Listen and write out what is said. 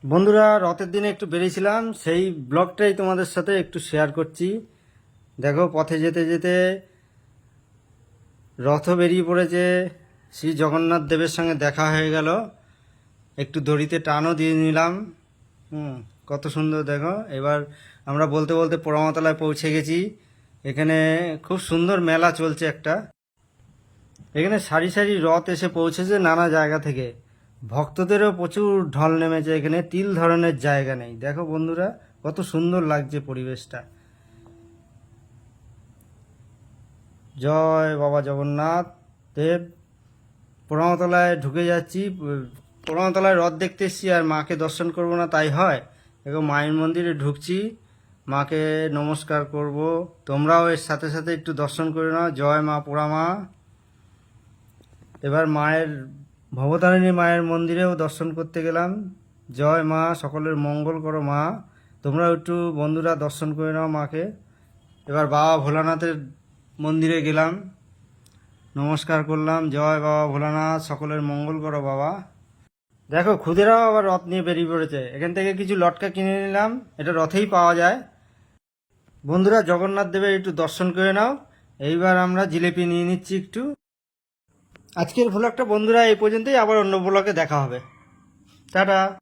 বন্ধুরা, রথের দিনে একটু বেরিয়েছিলাম, সেই ব্লগটাই তোমাদের সাথে একটু শেয়ার করছি। দেখো, পথে যেতে যেতে রথও বেরিয়ে পড়েছে। শ্রী জগন্নাথ দেবের সঙ্গে দেখা হয়ে গেল, একটু দড়িতে টানও দিয়ে নিলাম। কত সুন্দর দেখো। এবার আমরা বলতে বলতে পোড়ামাতলায় পৌঁছে গেছি। এখানে খুব সুন্দর মেলা চলছে একটা। এখানে সারি সারি রথ এসে পৌঁছেছে নানা জায়গা থেকে। ভক্তদেরও প্রচুর ঢল নেমেছে। এখানে তিল ধরনের জায়গা নেই। দেখো বন্ধুরা, কত সুন্দর লাগছে পরিবেশটা। জয় বাবা জগন্নাথ দেব। পোড়ামাতলায় ঢুকে যাচ্ছি। পোড়ামাতলায় রথ দেখতে এসছি, আর মাকে দর্শন করব না তাই হয়? দেখো, মায়ের মন্দিরে ঢুকছি, মাকে নমস্কার করব। তোমরাও এর সাথে সাথে একটু দর্শন করে নাও। জয় মা পোড়া মা। এবার মায়ের, ভবতারিণী মায়ের মন্দিরেও দর্শন করতে গেলাম। জয় মা, সকলের মঙ্গল করো মা। তোমরাও একটু বন্ধুরা দর্শন করে নাও মাকে। এবার বাবা ভোলানাথের মন্দিরে গেলাম, নমস্কার করলাম। জয় বাবা ভোলানাথ, সকলের মঙ্গল করো বাবা। দেখো, খুদেরাও আবার রথ নিয়ে বেরিয়ে পড়েছে। এখান থেকে কিছু লটকা কিনে নিলাম, এটা রথেই পাওয়া যায়। বন্ধুরা, জগন্নাথ দেবের একটু দর্শন করে নাও। এইবার আমরা জিলেপি নিয়ে নিচ্ছি একটু। আজকের ভ্লগটা বন্ধুরা এই পর্যন্তই, আবার অন্য ভ্লগে দেখা হবে। টাটা।